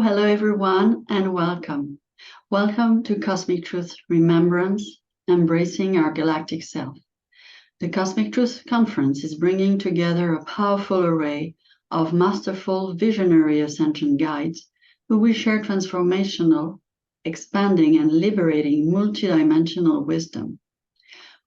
Hello, everyone, and welcome. Welcome to Cosmic Truth Remembrance, Embracing Our Galactic Self. The Cosmic Truth Conference is bringing together a powerful array of masterful visionary ascension guides who will share transformational, expanding, and liberating multidimensional wisdom.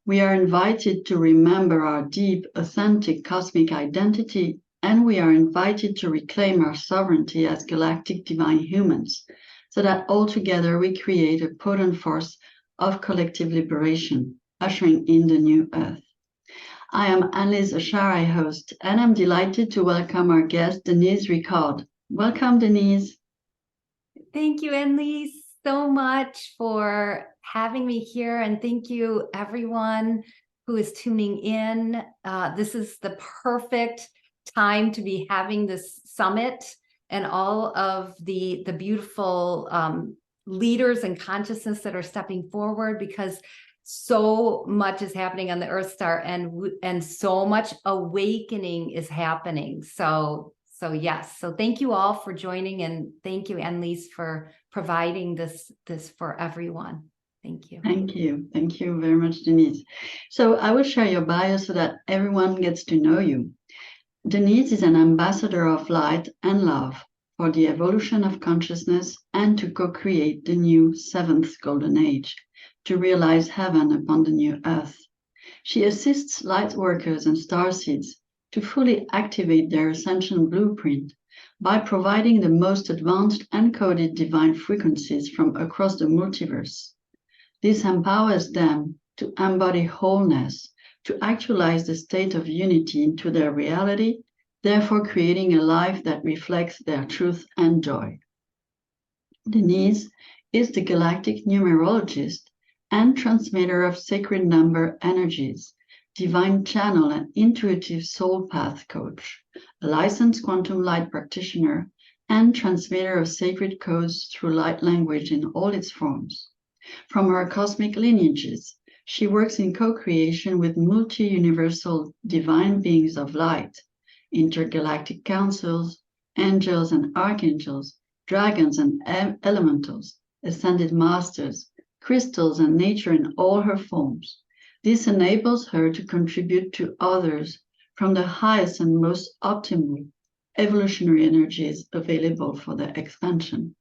We are invited to remember our deep, authentic cosmic identity, and we are invited to reclaim our sovereignty as galactic divine humans, so that all together we create a potent force of collective liberation, ushering in the new Earth. I am Annelise Ashari, host, and I'm delighted to welcome our guest, Denise Ricard. Welcome, Denise. Thank you, Annelise, so much for having me here. And thank you, everyone who is tuning in. This is the perfect time to be having this summit and all of the beautiful leaders and consciousness that are stepping forward, because so much is happening on the Earth Star, and so much awakening is happening. So yes, so thank you all for joining, and thank you, Annelise, for providing this for everyone. Thank you. Thank you. Thank you very much, Denise. So I will share your bio so that everyone gets to know you. Denise is an ambassador of light and love for the evolution of consciousness and to co-create the new seventh golden age, to realize heaven upon the new earth. She assists light workers and starseeds to fully activate their ascension blueprint by providing the most advanced encoded divine frequencies from across the multiverse. This empowers them to embody wholeness, to actualize the state of unity into their reality, therefore creating a life that reflects their truth and joy. Denise is the galactic numerologist and transmitter of sacred number energies, divine channel and intuitive soul path coach, a licensed quantum light practitioner, and transmitter of sacred codes through light language in all its forms. From her cosmic lineages, she works in co-creation with multi-universal divine beings of light, intergalactic councils, angels and archangels, dragons and elementals, ascended masters, crystals, and nature in all her forms. This enables her to contribute to others from the highest and most optimal evolutionary energies available for their expansion.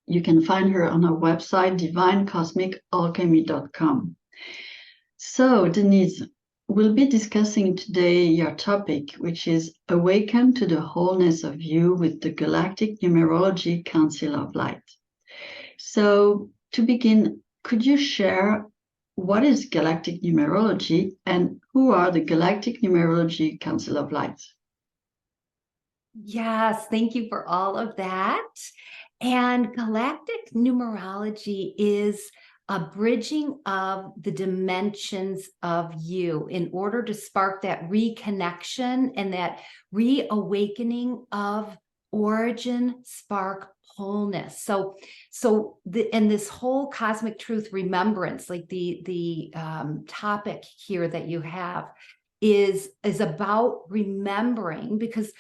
You can find her on our website, divinecosmicalchemy.com. So, Denise, we'll be discussing today your topic, which is Awaken to the Wholeness of You with the Galactic Numerology Council of Light. So, to begin, could you share what is Galactic Numerology and who are the Galactic Numerology Council of Light? Yes, thank you for all of that. And galactic numerology is a bridging of the dimensions of you in order to spark that reconnection and that reawakening of origin spark wholeness. So this whole cosmic truth remembrance, like the topic here that you have, is about remembering, because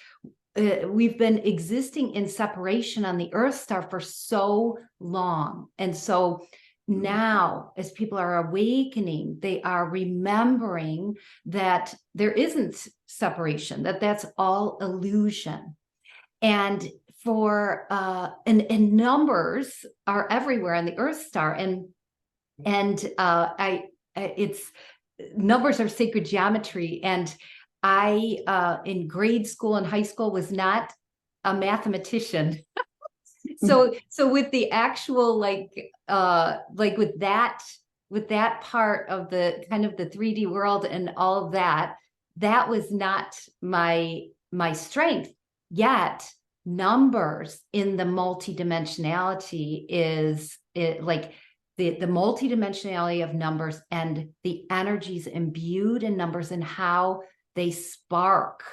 we've been existing in separation on the Earth Star for so long. And so now, as people are awakening, they are remembering that there isn't separation, that's all illusion. And for and numbers are everywhere on the Earth Star, and it's numbers are sacred geometry. And I, in grade school and high school, was not a mathematician. So with the actual, like with that part of the kind of the 3D world and all of that, that was not my strength. Yet numbers in the multidimensionality is like the multidimensionality of numbers and the energies imbued in numbers and how they spark,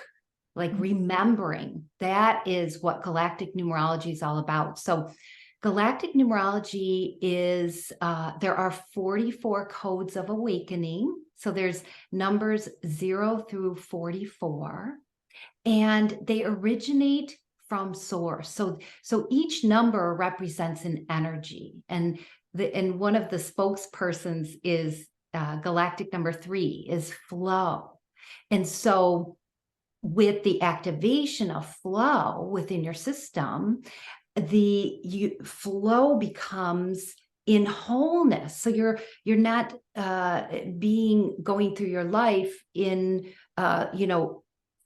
like remembering. That is what galactic numerology is all about. So galactic numerology is, there are 44 codes of awakening. So there's numbers 0 through 44, and they originate from source. So each number represents an energy, and one of the spokespersons is galactic number 3 is flow. And so with the activation of flow within your system, flow becomes in wholeness. So you're not going through your life in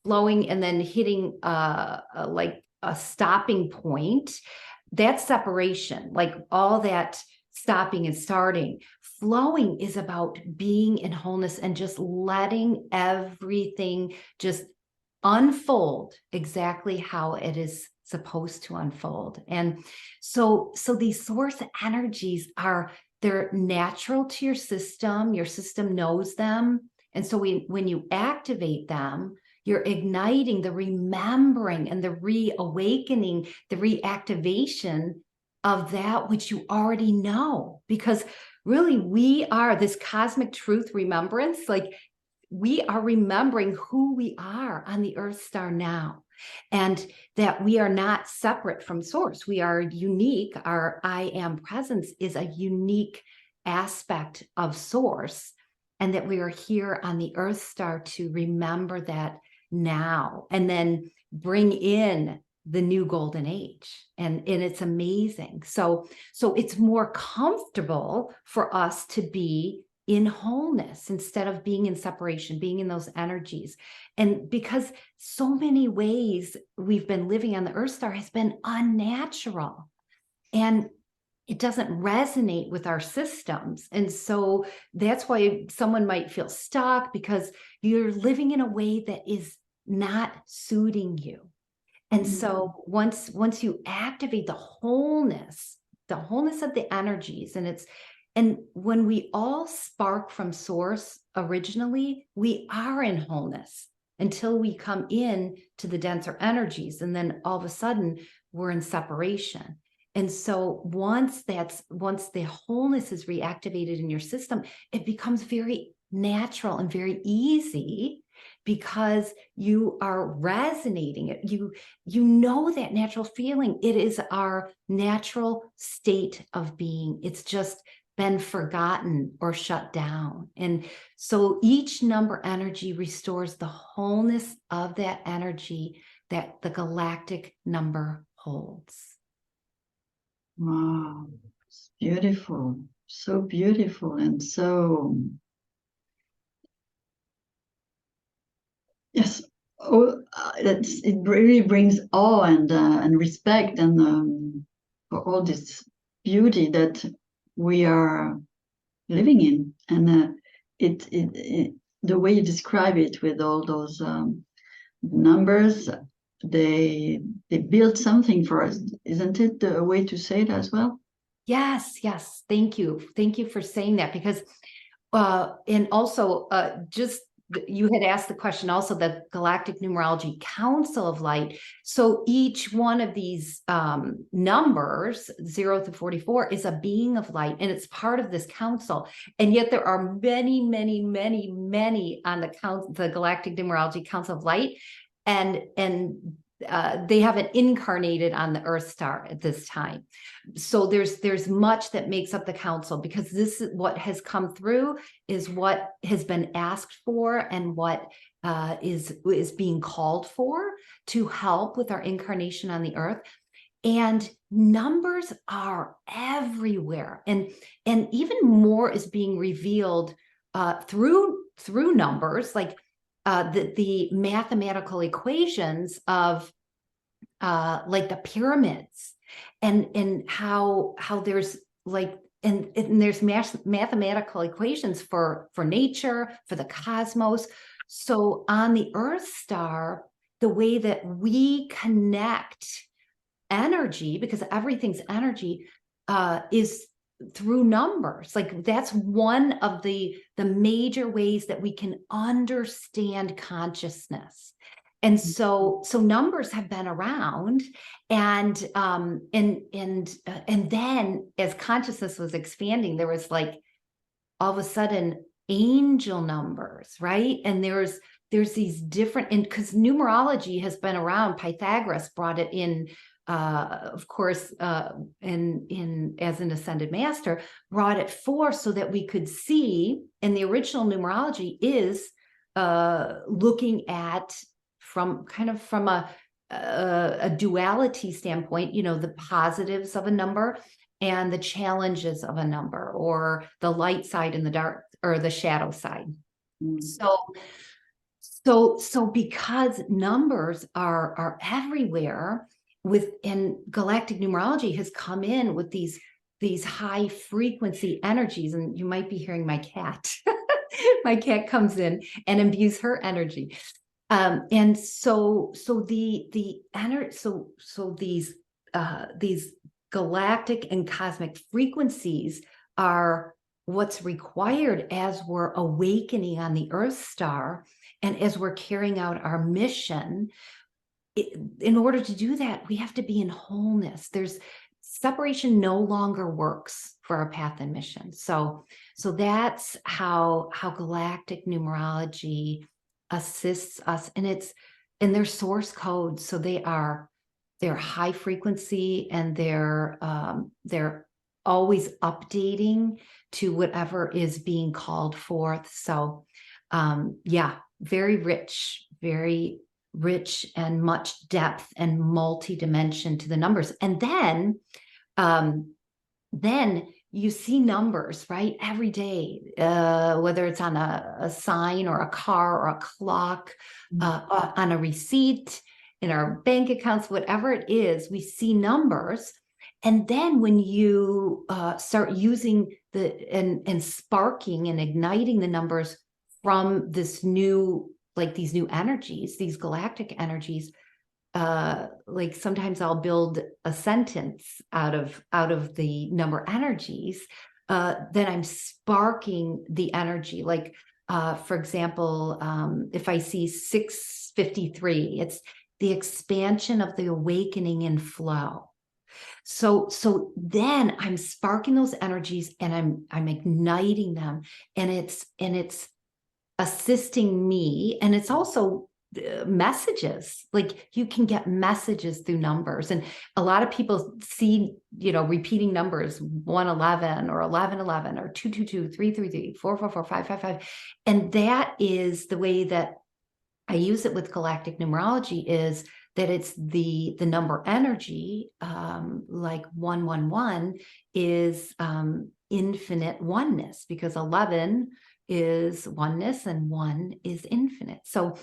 flowing and then hitting like a stopping point. That's separation, like all that stopping and starting. Flowing is about being in wholeness and just letting everything just unfold exactly how it is supposed to unfold. And so these source energies they're natural to your system knows them. And so when you activate them, you're igniting the remembering and the reawakening, the reactivation of that which you already know. Because really, we are this cosmic truth remembrance. Like, we are remembering who we are on the Earth star now, and that we are not separate from source. We are unique. Our I am presence is a unique aspect of source, and that we are here on the Earth star to remember that now, and then bring in the new golden age. And it's amazing. So it's more comfortable for us to be in wholeness instead of being in separation, being in those energies. And because so many ways we've been living on the Earth star has been unnatural, and it doesn't resonate with our systems. And so that's why someone might feel stuck, because you're living in a way that is not suiting you. And so once you activate the wholeness of the energies, and when we all spark from source originally, we are in wholeness until we come in to the denser energies. And then all of a sudden we're in separation. And so once the wholeness is reactivated in your system, it becomes very natural and very easy, because you are resonating it. You know that natural feeling. It is our natural state of being. It's just been forgotten or shut down. And so each number energy restores the wholeness of that energy that the galactic number holds. Wow, it's beautiful, so beautiful, and so, yes, it really brings awe and respect, and for all this beauty that we are living in. And the way you describe it with all those numbers, they build something for us, isn't it? A way to say it as well. Yes. Thank you for saying that, because and also just you had asked the question also, the Galactic Numerology Council of Light. So each one of these numbers, 0 through 44, is a being of light, and it's part of this council. And yet there are many on the Galactic Numerology Council of Light, and they haven't incarnated on the Earth star at this time. So there's much that makes up the council, because this is what has come through, is what has been asked for, and what is being called for to help with our incarnation on the Earth. And numbers are everywhere, and even more is being revealed through numbers, like the mathematical equations of like the pyramids, and how there's like and there's mathematical equations for nature, for the cosmos. So on the Earth star, the way that we connect energy, because everything's energy, is through numbers. Like, that's one of the major ways that we can understand consciousness. And so numbers have been around, and then as consciousness was expanding, there was like all of a sudden angel numbers, right? And there's there's these different, and because numerology has been around, Pythagoras brought it in, of course, in as an ascended master, brought it forth so that we could see. And the original numerology is looking at from a duality standpoint, you know, the positives of a number and the challenges of a number, or the light side and the dark, or the shadow side. So because numbers are everywhere, and galactic numerology has come in with these high frequency energies, and you might be hearing my cat. My cat comes in and imbues her energy. And so these galactic and cosmic frequencies are what's required as we're awakening on the Earth star, and as we're carrying out our mission. In order to do that, we have to be in wholeness. There's separation no longer works for our path and mission. So that's how galactic numerology assists us, and it's in their source codes. So they're high frequency, and they're always updating to whatever is being called forth. So yeah, very rich and much depth and multi-dimension to the numbers. And then you see numbers, right, every day, whether it's on a sign or a car or a clock, on a receipt, in our bank accounts, whatever it is, we see numbers. And then when you start using and sparking and igniting the numbers from these new energies, these galactic energies, like sometimes I'll build a sentence out of the number energies, then I'm sparking the energy. Like, for example, if I see 653, it's the expansion of the awakening and flow. So then I'm sparking those energies, and I'm igniting them, and it's assisting me. And it's also messages. Like, you can get messages through numbers, and a lot of people see, you know, repeating numbers, 111 or 1111 or 222, 333, 444, 555. And that is the way that I use it with galactic numerology, is that it's the number energy, like 111 is infinite oneness, because 11 is oneness and 1 is infinite. So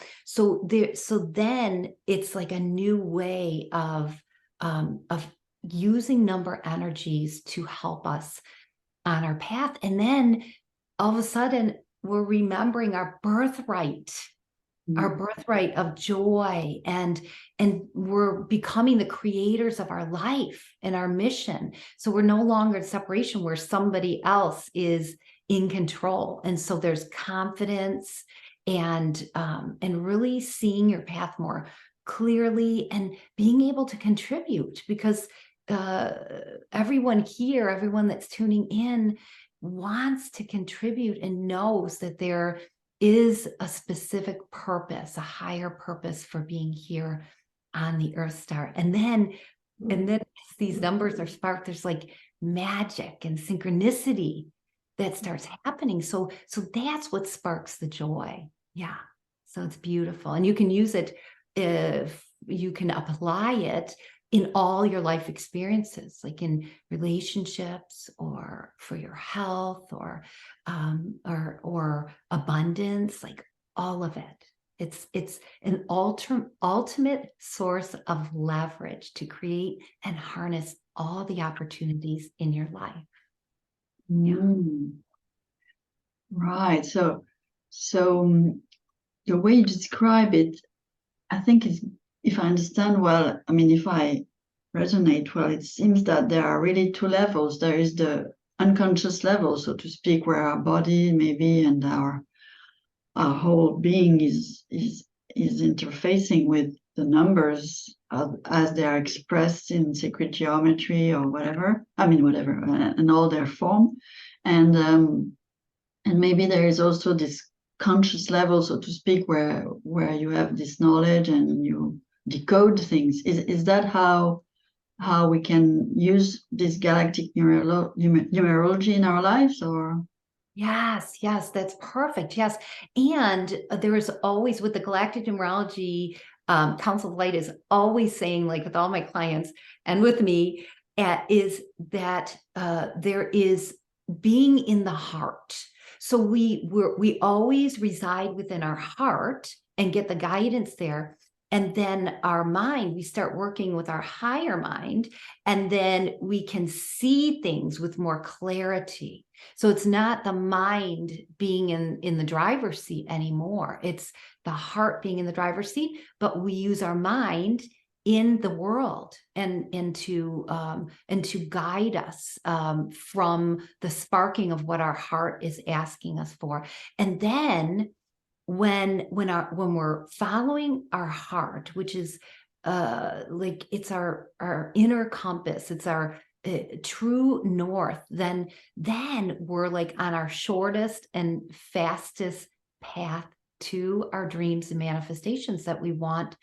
then it's like a new way of using number energies to help us on our path. And then all of a sudden we're remembering our birthright. Our birthright of joy, and we're becoming the creators of our life and our mission. So we're no longer in separation where somebody else is in control. And so there's confidence and really seeing your path more clearly, and being able to contribute, because everyone that's tuning in wants to contribute and knows that there is a specific purpose, a higher purpose for being here on the Earth star. And then as these numbers are sparked, there's like magic and synchronicity that starts happening. So that's what sparks the joy. Yeah. So it's beautiful. And you can use it, if you can apply it in all your life experiences, like in relationships, or for your health, or abundance, like all of it. It's an ultimate source of leverage to create and harness all the opportunities in your life. Yeah. Right. So the way you describe it, I think is, if I understand well, I mean, if I resonate well, it seems that there are really two levels. There is the unconscious level, so to speak, where our body maybe and our whole being is interfacing with the numbers as they are expressed in sacred geometry or whatever. I mean, whatever, in all their form. And maybe there is also this conscious level, so to speak, where you have this knowledge and you decode things. Is that how we can use this galactic numerology in our lives, or? Yes, yes, that's perfect. Yes. And there is always, with the Galactic Numerology Council of Light, is always saying, like with all my clients and with me, is that there is being in the heart. So we always reside within our heart and get the guidance there. And then our mind, we start working with our higher mind, and then we can see things with more clarity. So it's not the mind being in the driver's seat anymore. It's the heart being in the driver's seat, but we use our mind in the world and to guide us from the sparking of what our heart is asking us for. And then when we're following our heart, which is like it's our inner compass, it's our true north, then we're like on our shortest and fastest path to our dreams and manifestations that we want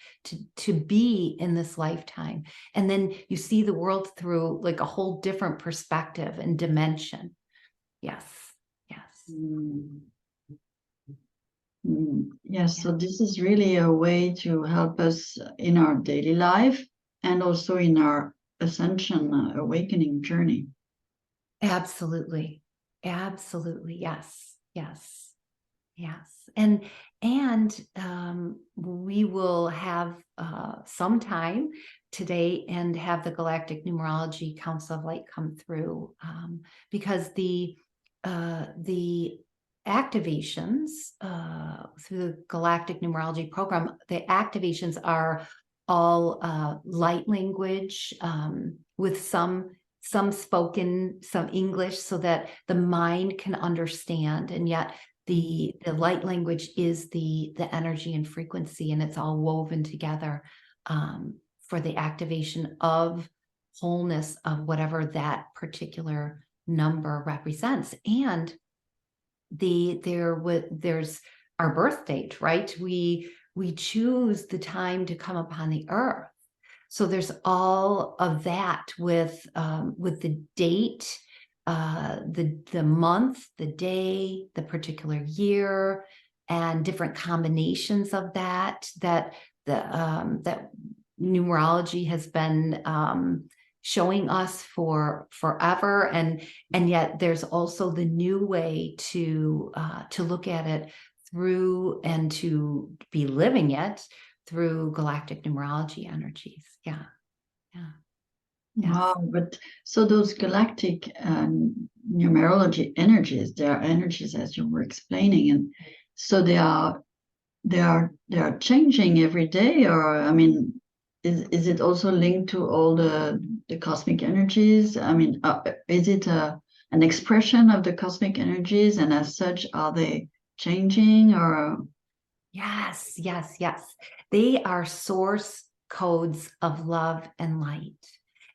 to be in this lifetime. And then you see the world through like a whole different perspective and dimension. Yes. Mm. Yes, so this is really a way to help us in our daily life and also in our ascension, awakening journey. Absolutely. Yes. And we will have some time today and have the Galactic Numerology Council of Light come through, because the activations through the Galactic Numerology program, the activations are all light language, with some spoken, some English, so that the mind can understand. And yet the light language is the energy and frequency, and it's all woven together for the activation of wholeness of whatever that particular number represents. And there's our birth date, right? We choose the time to come upon the earth. So there's all of that with the date, the month, the day, the particular year, and different combinations of that numerology has been showing us for forever. And yet there's also the new way to look at it through, and to be living it through galactic numerology energies. Yeah. Yes. Wow, but so those galactic numerology energies, they are energies as you were explaining, and so they are changing every day, or I mean, is it also linked to all the cosmic energies? I mean, is it an expression of the cosmic energies, and as such, are they changing, or? Yes. They are source codes of love and light.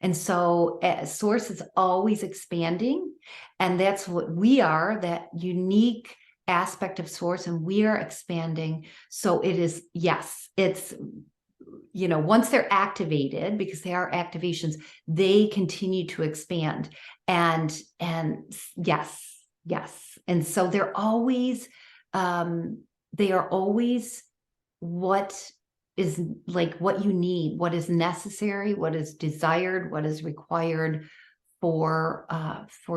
And so source is always expanding. And that's what we are, that unique aspect of source, and we are expanding. So it is, yes, it's, once they're activated, because they are activations, they continue to expand. And yes. And so they're always, they are always what is like what you need, what is necessary, what is desired, what is required for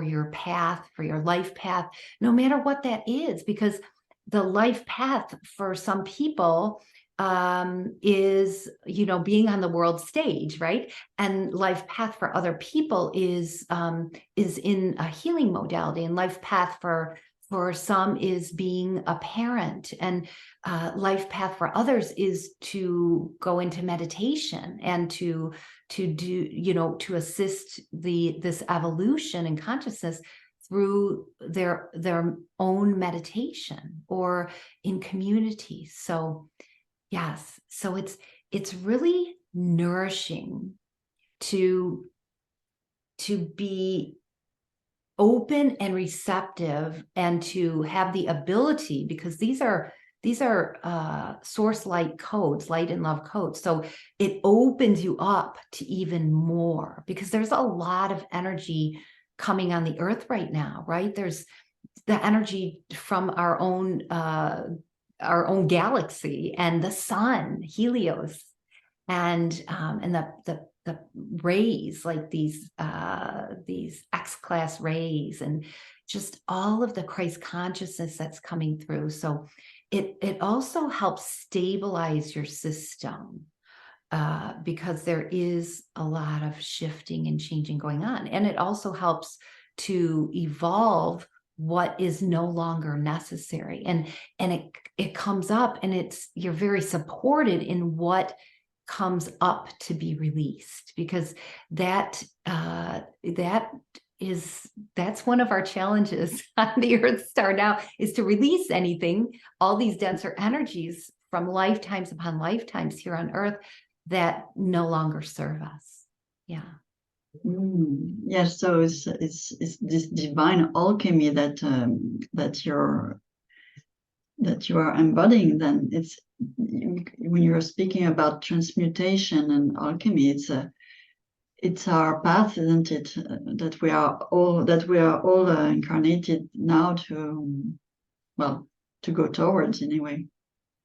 your path, for your life path, no matter what that is. Because the life path for some people is, being on the world stage, right? And life path for other people is in a healing modality, and life path for some is being a parent, and life path for others is to go into meditation and to do, to assist this evolution in consciousness through their own meditation or in community. So yes, so it's really nourishing to be open and receptive, and to have the ability, because these are source light codes, light and love codes. So it opens you up to even more, because there's a lot of energy coming on the earth right now, right? There's the energy from our own galaxy and the sun, Helios, and the rays, like these X-class rays, and just all of the Christ consciousness that's coming through. So it also helps stabilize your system, because there is a lot of shifting and changing going on. And it also helps to evolve what is no longer necessary. And it comes up, and you're very supported in what comes up to be released, because that's one of our challenges on the Earth Star now, is to release anything, all these denser energies from lifetimes upon lifetimes here on Earth that no longer serve us. Yeah. Yes, so it's this divine alchemy that you are embodying. Then when you're speaking about transmutation and alchemy, it's our path, isn't it? That we are all incarnated now to go towards, anyway.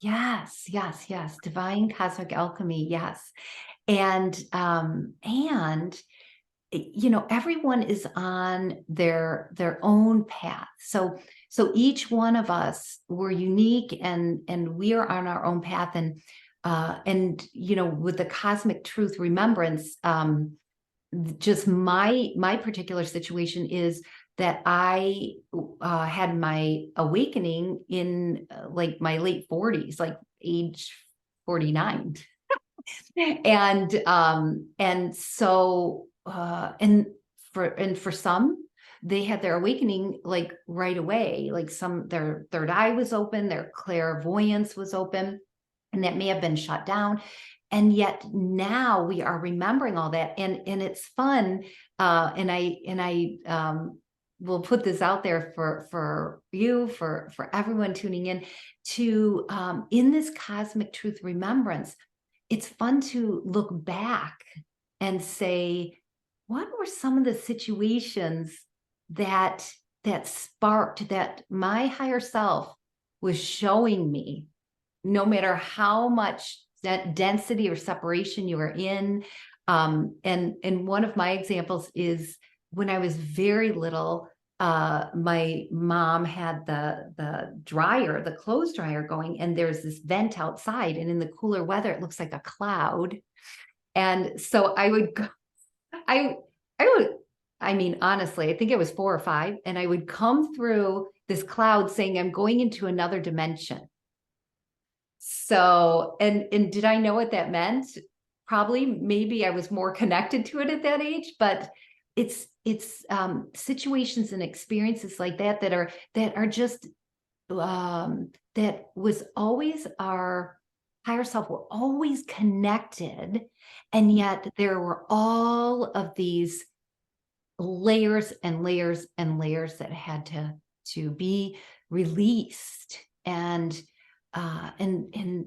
Yes, yes, yes. Divine cosmic alchemy. Yes. And everyone is on their own path. So each one of us, we're unique, and we are on our own path. And with the cosmic truth remembrance, just my particular situation is that I had my awakening in like my late 40s, like age 49. And so for some, they had their awakening like right away, like some, their third eye was open, their clairvoyance was open, and that may have been shut down. And yet now we are remembering all that, and it's fun. And I will put this out there for you, for everyone tuning in, to in this cosmic truth remembrance, it's fun to look back and say, what were some of the situations that sparked, that my higher self was showing me, no matter how much that density or separation you are in. And one of my examples is when I was very little, my mom had the dryer, the clothes dryer going, and there's this vent outside, and in the cooler weather, it looks like a cloud. And so I would go, I mean, honestly, I think it was 4 or 5, and I would come through this cloud saying, I'm going into another dimension. So, and did I know what that meant? Probably, maybe I was more connected to it at that age, but it's situations and experiences like that are just that was always our higher self. We're always connected, and yet there were all of these layers and layers and layers that had to be released. And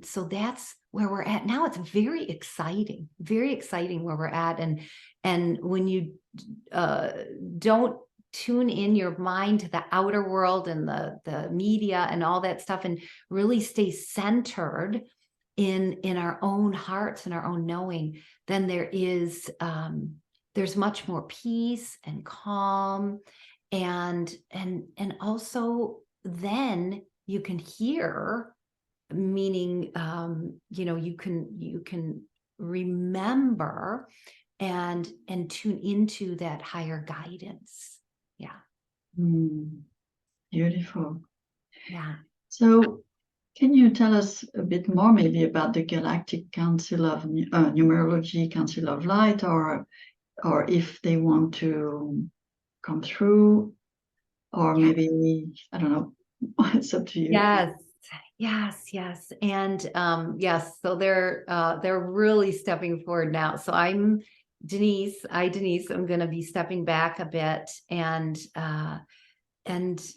so that's where we're at now. It's very exciting where we're at. And when you don't tune in your mind to the outer world and the media and all that stuff, and really stay centered in our own hearts and our own knowing, then there's much more peace and calm, and also then you can hear, meaning you can remember and tune into that higher guidance. Yeah. Beautiful. Yeah. So can you tell us a bit more maybe about the Galactic Council of Numerology, Council of Light, or if they want to come through, or maybe, I don't know, it's up to you. Yes. And yes, so they're really stepping forward now. So I'm Denise, I'm going to be stepping back a bit, and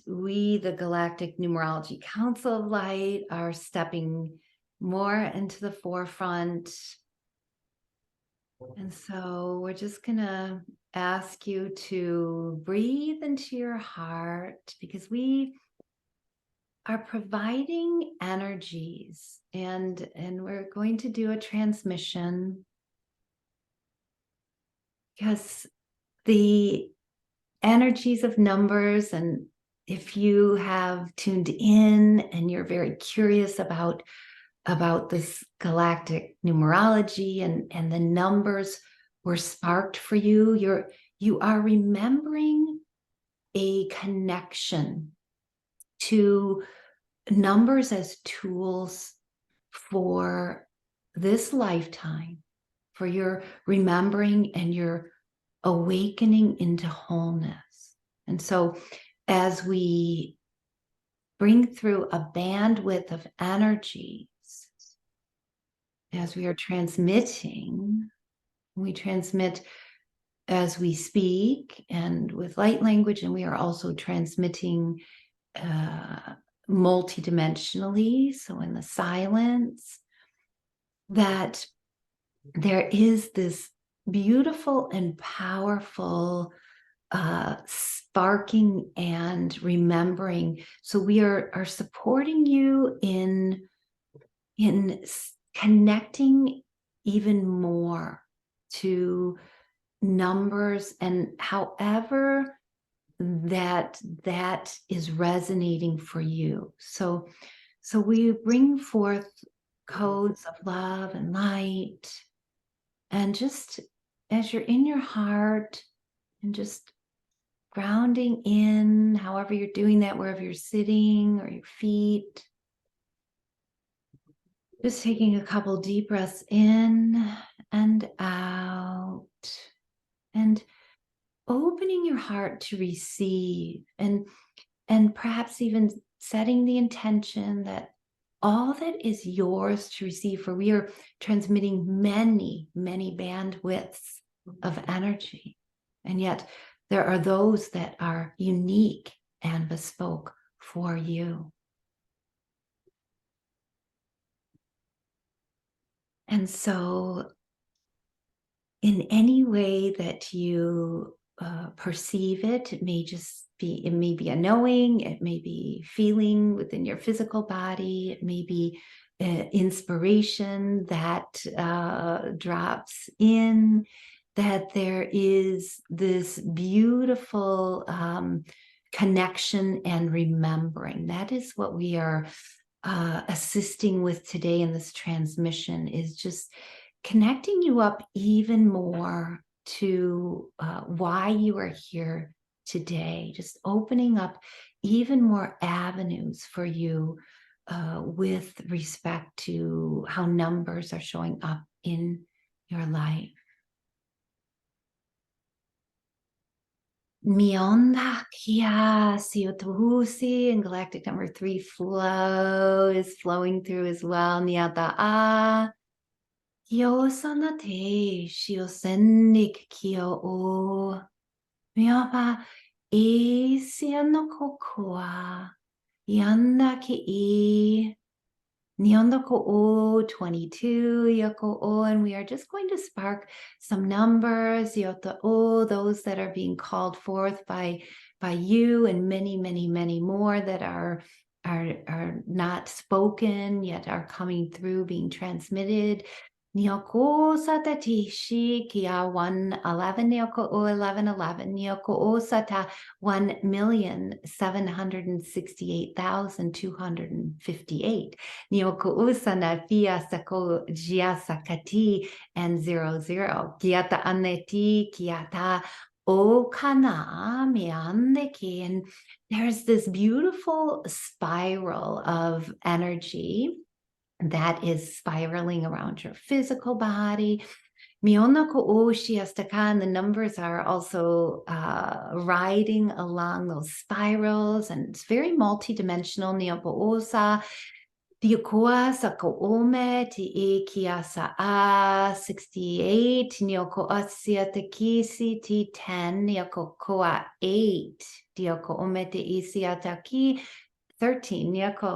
we, the Galactic Numerology Council of Light, are stepping more into the forefront. And so we're just going to ask you to breathe into your heart, because we are providing energies, and we're going to do a transmission, because the energies of numbers, and if you have tuned in and you're very curious about this galactic numerology, and the numbers were sparked for you, you are remembering a connection to numbers as tools for this lifetime, for your remembering and your awakening into wholeness. And so as we bring through a bandwidth of energies, as we are transmitting, we transmit as we speak and with light language, and we are also transmitting multidimensionally, so in the silence, that there is this beautiful and powerful sparking and remembering. So we are supporting you in connecting even more to numbers, and however that is resonating for you. So we bring forth codes of love and light, and just as you're in your heart and just grounding in, however you're doing that, wherever you're sitting or your feet, just taking a couple deep breaths in and out, and opening your heart to receive, and perhaps even setting the intention that all that is yours to receive, for we are transmitting many, many bandwidths of energy. And yet there are those that are unique and bespoke for you. And so in any way that you perceive it, it may be a knowing, it may be feeling within your physical body, it may be inspiration that drops in, that there is this beautiful connection and remembering. That is what we are assisting with today in this transmission, is just connecting you up even more to why you are here today, just opening up even more avenues for you with respect to how numbers are showing up in your life. Mionda Kia Siotuhusi, and galactic number 3 flow is flowing through as well. Niata A. Kyo sanate shio sendik kyo o miopa e siano kokua yanda ki e nyondo ko o 22 yoko o, and we are just going to spark some numbers yota o, those that are being called forth by you, and many, many, many more that are not spoken yet are coming through, being transmitted. Nyoko sata tishi kia 111 nyoko o 1111 nyoko o sata 1,768,258 nyoko usana fia sako jia sakati and 00 kiata aneti kiata o kana miandeki. And there's this beautiful spiral of energy that is spiraling around your physical body. Mionako Oshiastakan, the numbers are also riding along those spirals, and it's very multidimensional. Niopo Osa, Diokoa sa koome ti e kia sa a 68 nioko asia te kisi ti 10 nioko koa 8 dioko ome te isia ta ki 13 nioko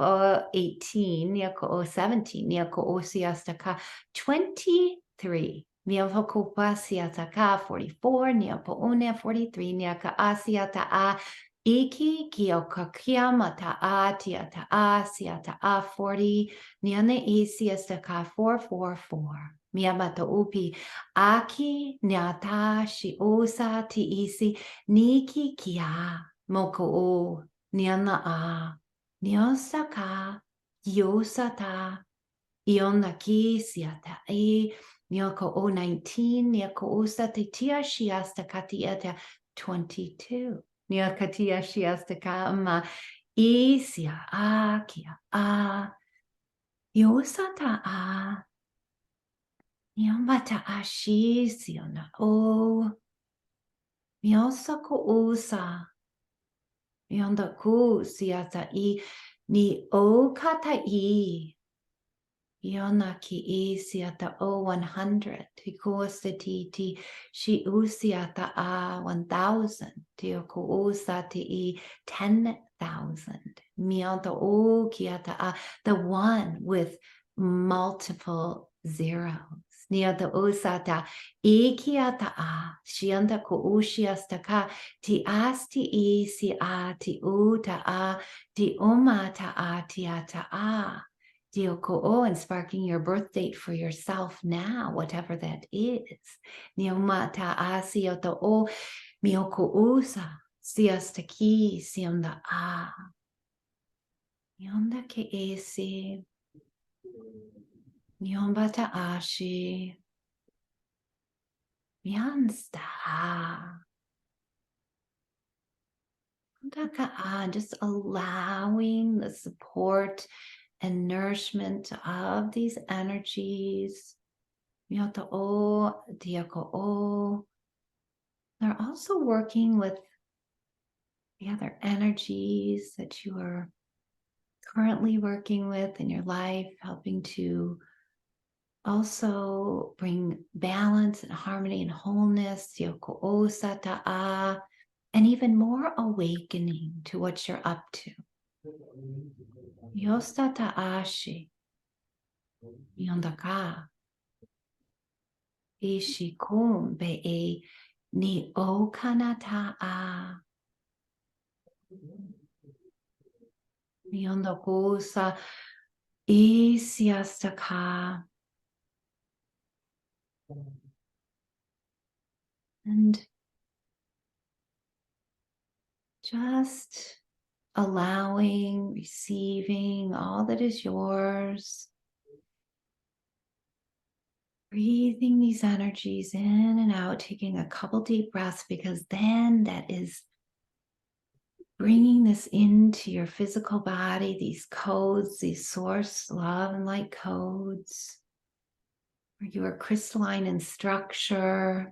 18 nioko 17 nioko osia sta ka 23 nioko pasia ta ka 44 nioko one 43 niaka asia ta a Iki kioka kiamata a tiata a siata a 40 niane e siesta ka 444 miamata upi aki nyata shi osa ti isi niki kia moko o niana a niosa ka yosa ta iona ki siata e nioko o 19 nioko osa te tia shiasta katieta 22 Nia katia shiastaka ma isia a kia a yosata a niambata a shi siona o miosako usa mionda ku siata I ni o kata I Iona ki I siata o 100 tikuosta ti shi usiata a 1000 tioku usati I 10,000 mianta o kiata a the one with multiple zeros niata usata I kiata a shianta ku ushiasta ka ti asti I si a ti uta a ti umata a tiata a Dioko and sparking your birth date for yourself now, whatever that is. Niomata asioto o mioko usa siasta ki sionda a. Nionda ke esi. Niombata ashi. Miansta a. Just allowing the support and nourishment of these energies. Myoto o, diako o. They're also working with the other energies that you are currently working with in your life, helping to also bring balance and harmony and wholeness, dioko o sata'a, and even more awakening to what you're up to. Yostata ashi. Yondaka. Ishikum be'e ni o kanata'a. Yondakusa isiastaka. And just allowing, receiving all that is yours. Breathing these energies in and out, taking a couple deep breaths, because then that is bringing this into your physical body, these codes, these source, love, and light codes, where you are crystalline in structure.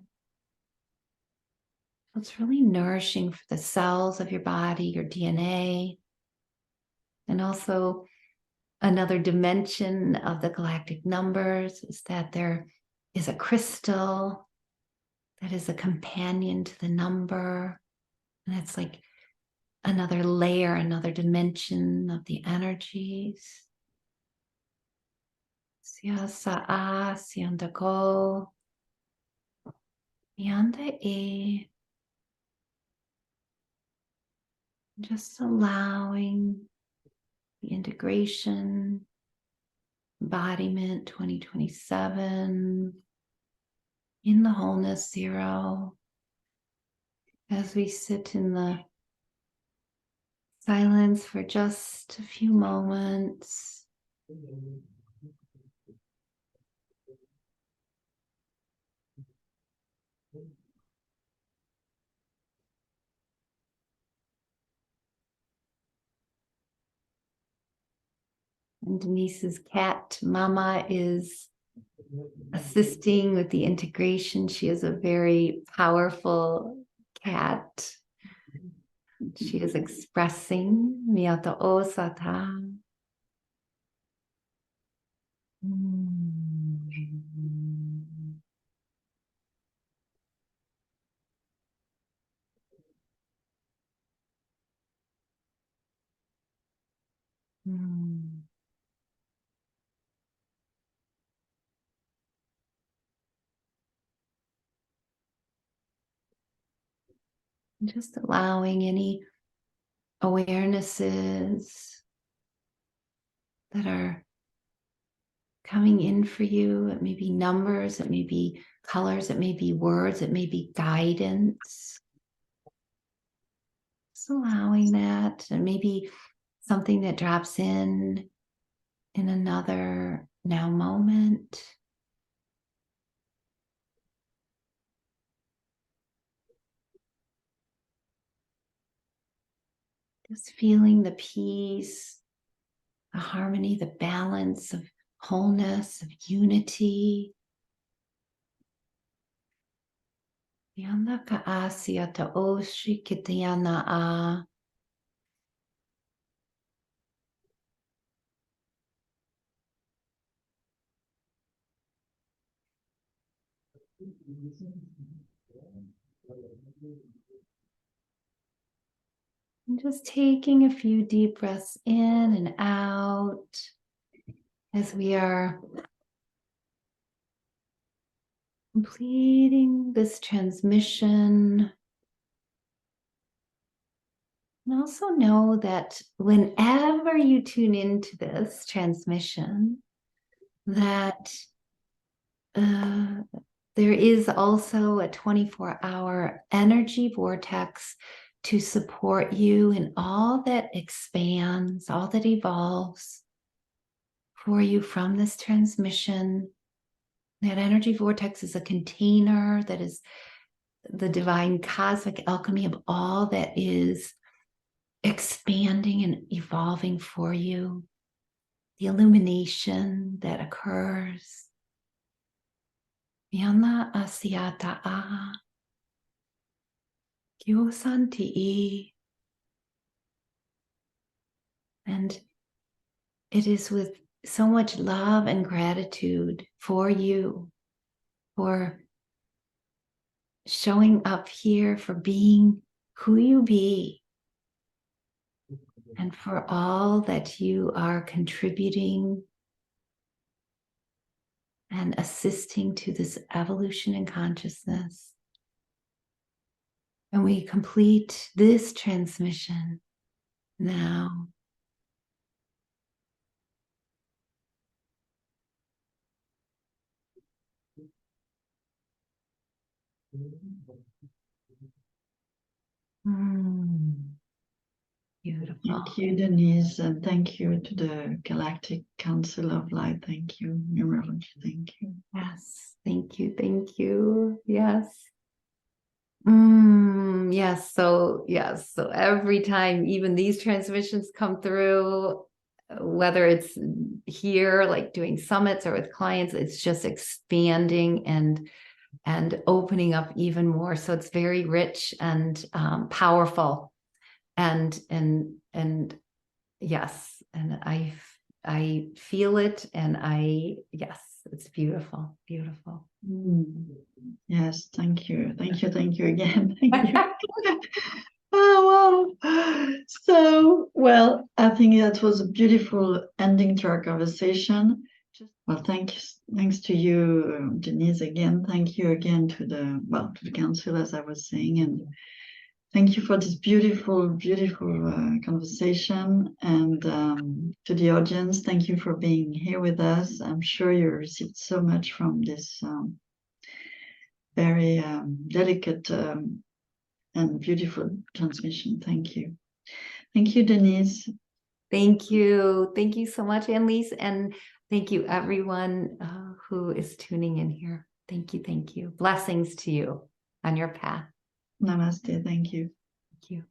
It's really nourishing for the cells of your body, your DNA, and also another dimension of the galactic numbers is that there is a crystal that is a companion to the number. And it's like another layer, another dimension of the energies. Siasa, siandako, yanda e. Just allowing the integration, embodiment 2027 in the wholeness zero as we sit in the silence for just a few moments. And Denise's cat, Mama, is assisting with the integration. She is a very powerful cat. She is expressing Miyata Osata. Mm. Just allowing any awarenesses that are coming in for you. It may be numbers, it may be colors, it may be words, it may be guidance. Just allowing that, and maybe something that drops in another now moment. Just feeling the peace, the harmony, the balance of wholeness, of unity. Yanda ka asya ta oshi kitayana a. And just taking a few deep breaths in and out as we are completing this transmission. And also know that whenever you tune into this transmission, that there is also a 24-hour energy vortex to support you in all that expands, all that evolves for you from this transmission. That energy vortex is a container that is the divine cosmic alchemy of all that is expanding and evolving for you. The illumination that occurs. Yana asiata a. Kyosanti. And it is with so much love and gratitude for you, for showing up here, for being who you be, and for all that you are contributing and assisting to this evolution in consciousness. And we complete this transmission now. Beautiful. Thank you, Denise, and thank you to the Galactic Council of Light. Thank you, Numerology. Thank you. Yes, thank you, thank you. Yes. Yes. So every time even these transmissions come through, whether it's here, like doing summits or with clients, it's just expanding and opening up even more. So it's very rich and powerful. And yes, and I feel it, and yes, it's beautiful, beautiful. Yes, thank you again. Thank you. Oh wow! So well, I think that was a beautiful ending to our conversation. Well, thanks to you, Denise. Again, thank you again to the council, as I was saying, and thank you for this beautiful conversation. And to the audience, thank you for being here with us. I'm sure you received so much from this very delicate and beautiful transmission. Thank you. Thank you, Denise. Thank you. Thank you so much, Annelise. And thank you, everyone who is tuning in here. Thank you. Thank you. Blessings to you on your path. Namaste. Thank you. Thank you.